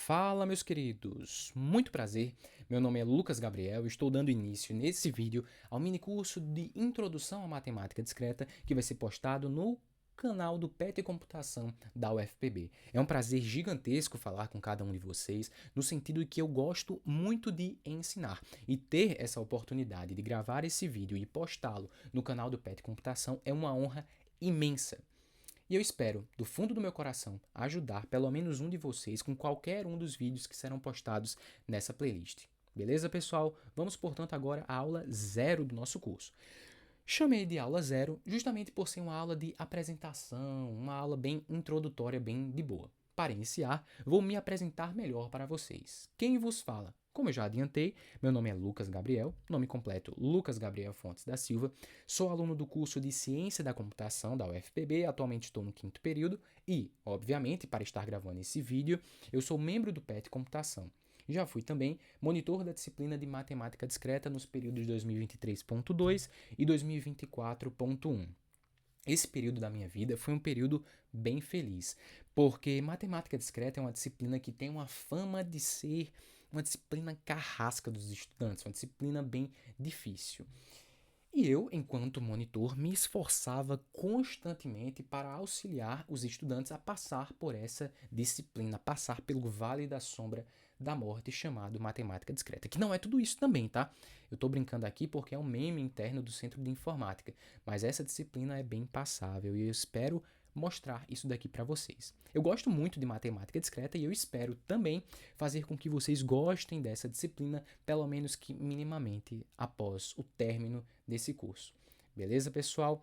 Fala, meus queridos! Muito prazer, meu nome é Lucas Gabriel e estou dando início nesse vídeo ao minicurso de Introdução à Matemática Discreta que vai ser postado no canal do PET Computação da UFPB. É um prazer gigantesco falar com cada um de vocês, no sentido de que eu gosto muito de ensinar e ter essa oportunidade de gravar esse vídeo e postá-lo no canal do PET Computação é uma honra imensa. E eu espero, do fundo do meu coração, ajudar pelo menos um de vocês com qualquer um dos vídeos que serão postados nessa playlist. Beleza, pessoal? Vamos, portanto, agora à aula 0 do nosso curso. Chamei de aula 0 justamente por ser uma aula de apresentação, uma aula bem introdutória, bem de boa. Para iniciar, vou me apresentar melhor para vocês. Quem vos fala? Como eu já adiantei, meu nome é Lucas Gabriel, nome completo Lucas Gabriel Fontes da Silva, sou aluno do curso de Ciência da Computação da UFPB, atualmente estou no 5º período e, obviamente, para estar gravando esse vídeo, eu sou membro do PET Computação. Já fui também monitor da disciplina de Matemática Discreta nos períodos 2023.2 e 2024.1. Esse período da minha vida foi um período bem feliz, porque matemática discreta é uma disciplina que tem uma fama de ser uma disciplina carrasca dos estudantes, uma disciplina bem difícil. E eu, enquanto monitor, me esforçava constantemente para auxiliar os estudantes a passar por essa disciplina, a passar pelo vale da sombra da morte chamado matemática discreta, que não é tudo isso também, tá? Eu tô brincando aqui porque é um meme interno do Centro de Informática, mas essa disciplina é bem passável e eu espero mostrar isso daqui para vocês. Eu gosto muito de matemática discreta e eu espero também fazer com que vocês gostem dessa disciplina, pelo menos que minimamente após o término desse curso. Beleza, pessoal?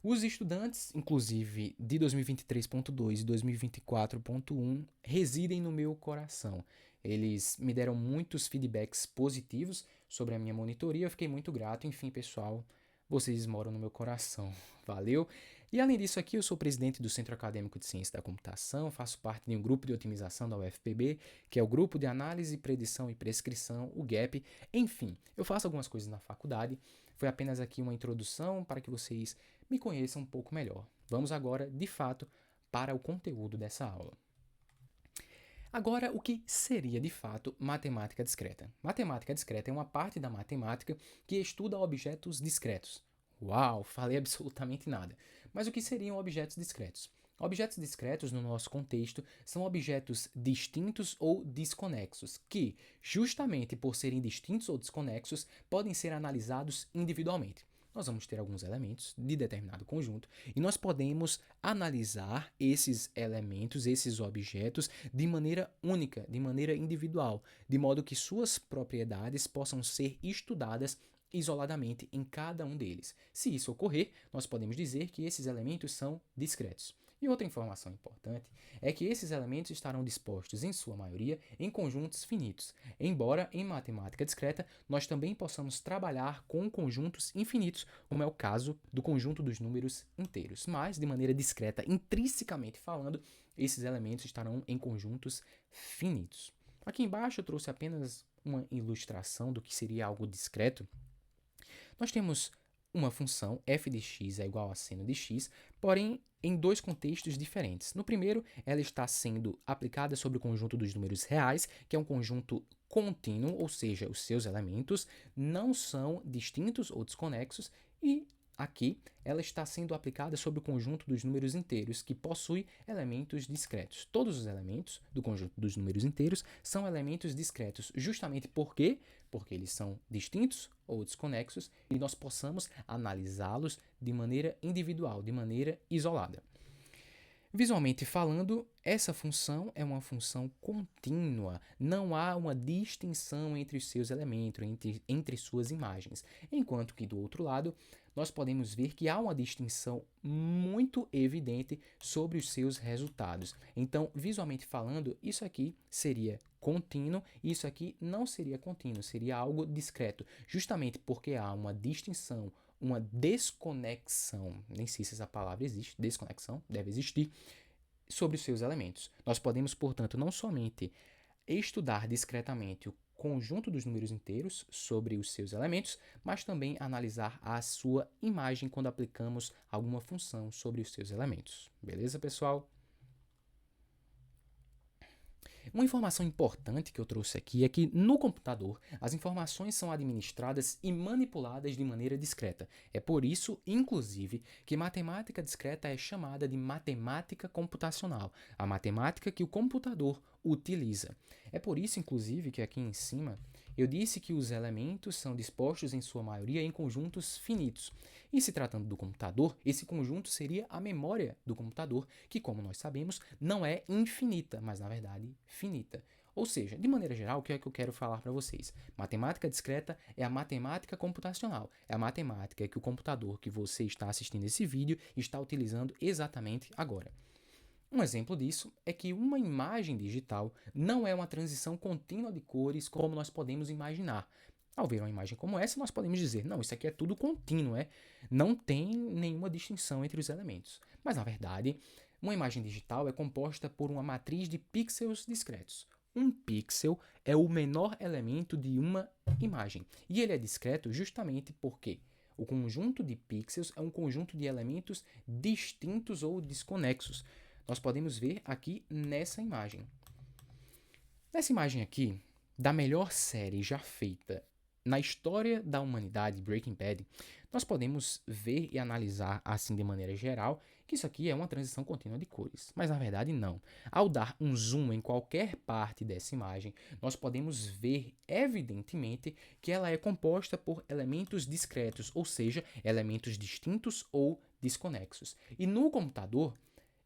Os estudantes, inclusive de 2023.2 e 2024.1, residem no meu coração. Eles me deram muitos feedbacks positivos sobre a minha monitoria, eu fiquei muito grato. Enfim, pessoal, vocês moram no meu coração. Valeu? E além disso aqui, eu sou presidente do Centro Acadêmico de Ciência da Computação, faço parte de um grupo de otimização da UFPB, que é o Grupo de Análise, Predição e Prescrição, o GAP. Enfim, eu faço algumas coisas na faculdade. Foi apenas aqui uma introdução para que vocês me conheçam um pouco melhor. Vamos agora, de fato, para o conteúdo dessa aula. Agora, o que seria de fato matemática discreta? Matemática discreta é uma parte da matemática que estuda objetos discretos. Uau, falei absolutamente nada. Mas o que seriam objetos discretos? Objetos discretos, no nosso contexto, são objetos distintos ou desconexos, que, justamente por serem distintos ou desconexos, podem ser analisados individualmente. Nós vamos ter alguns elementos de determinado conjunto e nós podemos analisar esses elementos, esses objetos, de maneira única, de maneira individual, de modo que suas propriedades possam ser estudadas isoladamente em cada um deles. Se isso ocorrer, nós podemos dizer que esses elementos são discretos. E outra informação importante é que esses elementos estarão dispostos, em sua maioria, em conjuntos finitos, embora em matemática discreta nós também possamos trabalhar com conjuntos infinitos, como é o caso do conjunto dos números inteiros. Mas, de maneira discreta, intrinsecamente falando, esses elementos estarão em conjuntos finitos. Aqui embaixo eu trouxe apenas uma ilustração do que seria algo discreto. Nós temos uma função f de x é igual a seno de x, porém em dois contextos diferentes. No primeiro, ela está sendo aplicada sobre o conjunto dos números reais, que é um conjunto contínuo, ou seja, os seus elementos não são distintos ou desconexos, e aqui ela está sendo aplicada sobre o conjunto dos números inteiros, que possui elementos discretos. Todos os elementos do conjunto dos números inteiros são elementos discretos, justamente porque eles são distintos ou desconexos e nós possamos analisá-los de maneira individual, de maneira isolada. Visualmente falando, essa função é uma função contínua, não há uma distinção entre os seus elementos, entre suas imagens, enquanto que do outro lado, nós podemos ver que há uma distinção muito evidente sobre os seus resultados. Então, visualmente falando, isso aqui seria contínuo e isso aqui não seria contínuo, seria algo discreto, justamente porque há uma distinção, uma desconexão, nem sei se essa palavra existe, desconexão, deve existir, sobre os seus elementos. Nós podemos, portanto, não somente estudar discretamente o conjunto dos números inteiros sobre os seus elementos, mas também analisar a sua imagem quando aplicamos alguma função sobre os seus elementos. Beleza, pessoal? Uma informação importante que eu trouxe aqui é que no computador as informações são administradas e manipuladas de maneira discreta. É por isso, inclusive, que matemática discreta é chamada de matemática computacional, a matemática que o computador utiliza. É por isso, inclusive, que aqui em cima eu disse que os elementos são dispostos em sua maioria em conjuntos finitos. E se tratando do computador, esse conjunto seria a memória do computador, que, como nós sabemos, não é infinita, mas na verdade finita. Ou seja, de maneira geral, o que é que eu quero falar para vocês? Matemática discreta é a matemática computacional, é a matemática que o computador que você está assistindo esse vídeo está utilizando exatamente agora. Um exemplo disso é que uma imagem digital não é uma transição contínua de cores como nós podemos imaginar. Ao ver uma imagem como essa, nós podemos dizer, não, isso aqui é tudo contínuo, não tem nenhuma distinção entre os elementos. Mas, na verdade, uma imagem digital é composta por uma matriz de pixels discretos. Um pixel é o menor elemento de uma imagem, e ele é discreto justamente porque o conjunto de pixels é um conjunto de elementos distintos ou desconexos. Nós podemos ver aqui nessa imagem. Nessa imagem aqui, da melhor série já feita na história da humanidade, Breaking Bad, nós podemos ver e analisar assim de maneira geral que isso aqui é uma transição contínua de cores. Mas na verdade não. Ao dar um zoom em qualquer parte dessa imagem, nós podemos ver evidentemente que ela é composta por elementos discretos, ou seja, elementos distintos ou desconexos. E no computador,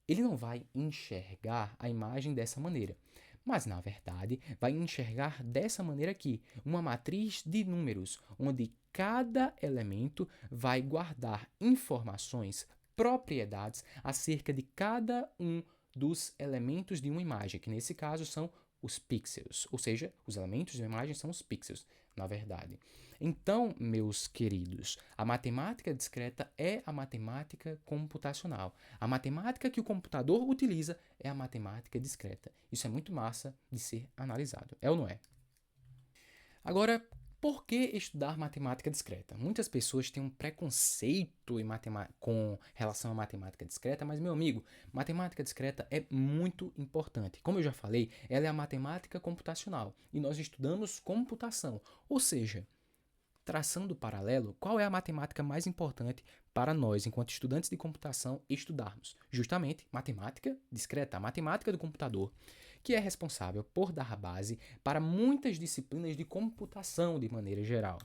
ele não vai enxergar a imagem dessa maneira, mas na verdade vai enxergar dessa maneira aqui, uma matriz de números, onde cada elemento vai guardar informações, propriedades acerca de cada um dos elementos de uma imagem, que nesse caso são os pixels, ou seja, os elementos de uma imagem são os pixels, na verdade. Então, meus queridos, a matemática discreta é a matemática computacional. A matemática que o computador utiliza é a matemática discreta. Isso é muito massa de ser analisado, é ou não é? Agora, por que estudar matemática discreta? Muitas pessoas têm um preconceito com relação à matemática discreta, mas, meu amigo, matemática discreta é muito importante. Como eu já falei, ela é a matemática computacional e nós estudamos computação, ou seja, traçando o paralelo, qual é a matemática mais importante para nós, enquanto estudantes de computação, estudarmos? Justamente matemática discreta, a matemática do computador, que é responsável por dar base para muitas disciplinas de computação de maneira geral,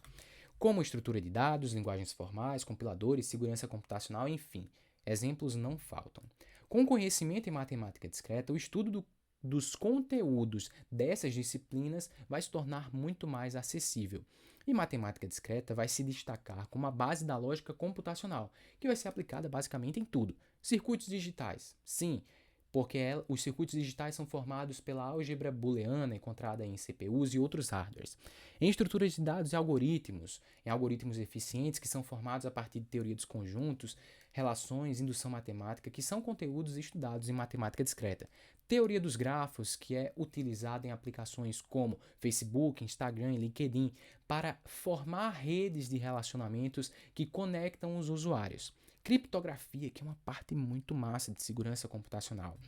como estrutura de dados, linguagens formais, compiladores, segurança computacional, enfim, exemplos não faltam. Com conhecimento em matemática discreta, o estudo dos conteúdos dessas disciplinas vai se tornar muito mais acessível. E matemática discreta vai se destacar como a base da lógica computacional, que vai ser aplicada basicamente em tudo. Circuitos digitais, sim, porque os circuitos digitais são formados pela álgebra booleana encontrada em CPUs e outros hardwares. Em estruturas de dados e algoritmos, em algoritmos eficientes que são formados a partir de teoria dos conjuntos, relações, indução matemática, que são conteúdos estudados em matemática discreta. Teoria dos grafos, que é utilizada em aplicações como Facebook, Instagram e LinkedIn para formar redes de relacionamentos que conectam os usuários. Criptografia, que é uma parte muito massa de segurança computacional.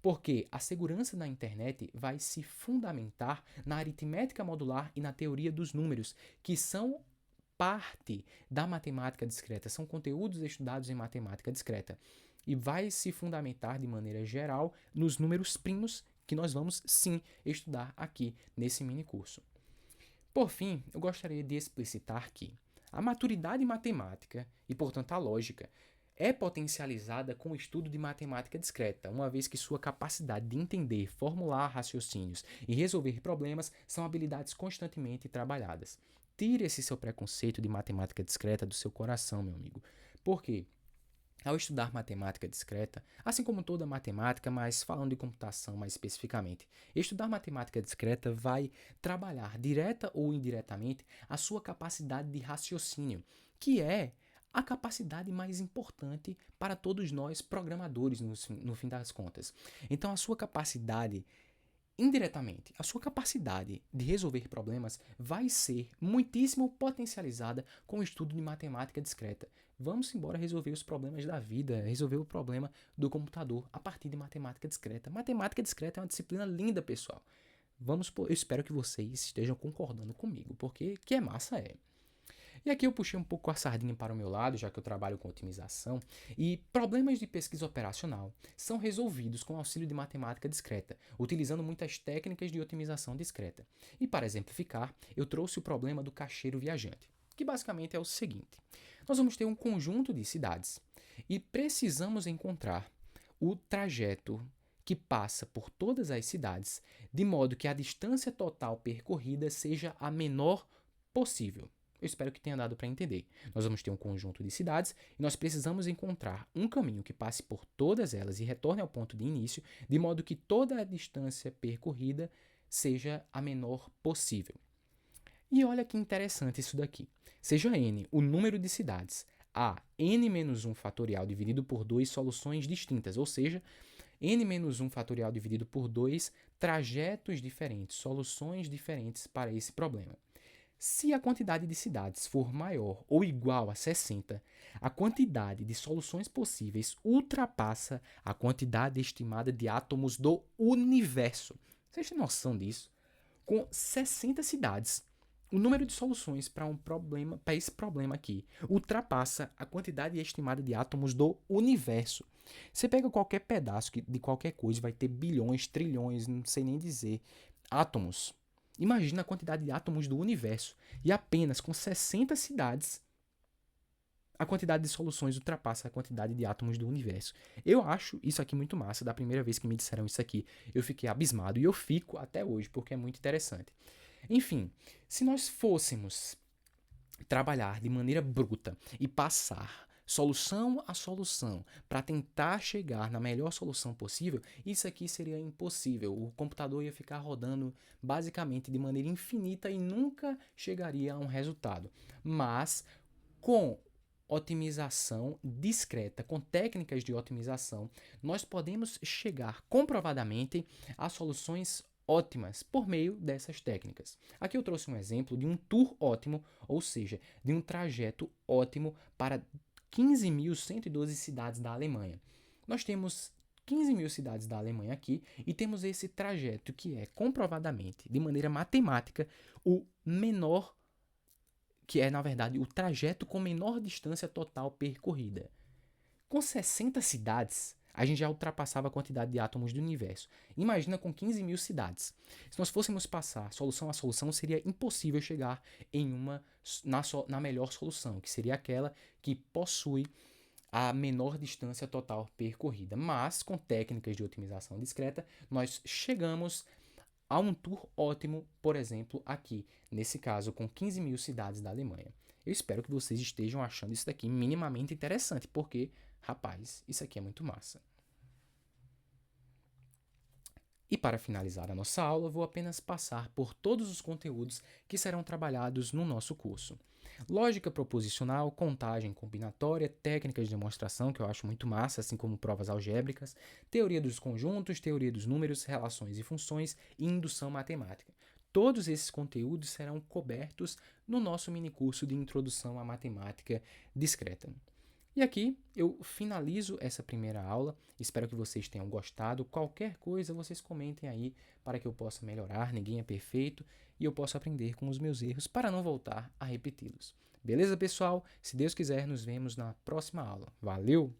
Porque a segurança na internet vai se fundamentar na aritmética modular e na teoria dos números, que são parte da matemática discreta, são conteúdos estudados em matemática discreta. E vai se fundamentar de maneira geral nos números primos, que nós vamos sim estudar aqui nesse mini curso. Por fim, eu gostaria de explicitar que a maturidade matemática e, portanto, a lógica é potencializada com o estudo de matemática discreta, uma vez que sua capacidade de entender, formular raciocínios e resolver problemas são habilidades constantemente trabalhadas. Tire esse seu preconceito de matemática discreta do seu coração, meu amigo. Por quê? Ao estudar matemática discreta, assim como toda matemática, mas falando de computação mais especificamente, estudar matemática discreta vai trabalhar direta ou indiretamente a sua capacidade de raciocínio, que é a capacidade mais importante para todos nós programadores no fim das contas. Então, a sua capacidade indiretamente, a sua capacidade de resolver problemas vai ser muitíssimo potencializada com o estudo de matemática discreta. Vamos embora resolver os problemas da vida, resolver o problema do computador a partir de matemática discreta. Matemática discreta é uma disciplina linda, pessoal. Eu espero que vocês estejam concordando comigo, porque que é massa é. E aqui eu puxei um pouco a sardinha para o meu lado, já que eu trabalho com otimização, e problemas de pesquisa operacional são resolvidos com auxílio de matemática discreta, utilizando muitas técnicas de otimização discreta. E para exemplificar, eu trouxe o problema do caixeiro viajante, que basicamente é o seguinte: nós vamos ter um conjunto de cidades e precisamos encontrar o trajeto que passa por todas as cidades, de modo que a distância total percorrida seja a menor possível. Eu espero que tenha dado para entender. Nós vamos ter um conjunto de cidades e nós precisamos encontrar um caminho que passe por todas elas e retorne ao ponto de início, de modo que toda a distância percorrida seja a menor possível. E olha que interessante isso daqui. Seja n o número de cidades, há n-1 fatorial dividido por 2 soluções distintas, ou seja, n-1 fatorial dividido por 2 trajetos diferentes, soluções diferentes para esse problema. Se a quantidade de cidades for maior ou igual a 60, a quantidade de soluções possíveis ultrapassa a quantidade estimada de átomos do universo. Vocês têm noção disso? Com 60 cidades, o número de soluções para esse problema aqui ultrapassa a quantidade estimada de átomos do universo. Você pega qualquer pedaço de qualquer coisa, vai ter bilhões, trilhões, não sei nem dizer, átomos. Imagina a quantidade de átomos do universo. E apenas com 60 cidades, a quantidade de soluções ultrapassa a quantidade de átomos do universo. Eu acho isso aqui muito massa. Da primeira vez que me disseram isso aqui, eu fiquei abismado. E eu fico até hoje, porque é muito interessante. Enfim, se nós fôssemos trabalhar de maneira bruta e passar solução a solução para tentar chegar na melhor solução possível, isso aqui seria impossível. O computador ia ficar rodando basicamente de maneira infinita e nunca chegaria a um resultado. Mas com otimização discreta, com técnicas de otimização, nós podemos chegar comprovadamente a soluções ótimas por meio dessas técnicas. Aqui eu trouxe um exemplo de um tour ótimo, ou seja, de um trajeto ótimo para 15.112 cidades da Alemanha. Nós temos 15.000 cidades da Alemanha aqui e temos esse trajeto que é comprovadamente, de maneira matemática, o menor, que é na verdade o trajeto com menor distância total percorrida. Com 60 cidades, a gente já ultrapassava a quantidade de átomos do universo. Imagina com 15.000 cidades. Se nós fôssemos passar solução a solução, seria impossível chegar na melhor solução, que seria aquela que possui a menor distância total percorrida. Mas, com técnicas de otimização discreta, nós chegamos a um tour ótimo, por exemplo, aqui, nesse caso, com 15.000 cidades da Alemanha. Eu espero que vocês estejam achando isso daqui minimamente interessante, porque, rapaz, isso aqui é muito massa. E para finalizar a nossa aula, vou apenas passar por todos os conteúdos que serão trabalhados no nosso curso. Lógica proposicional, contagem combinatória, técnicas de demonstração, que eu acho muito massa, assim como provas algébricas, teoria dos conjuntos, teoria dos números, relações e funções e indução matemática. Todos esses conteúdos serão cobertos no nosso minicurso de Introdução à Matemática Discreta. E aqui eu finalizo essa primeira aula. Espero que vocês tenham gostado. Qualquer coisa vocês comentem aí para que eu possa melhorar. Ninguém é perfeito e eu possa aprender com os meus erros para não voltar a repeti-los. Beleza, pessoal? Se Deus quiser, nos vemos na próxima aula. Valeu!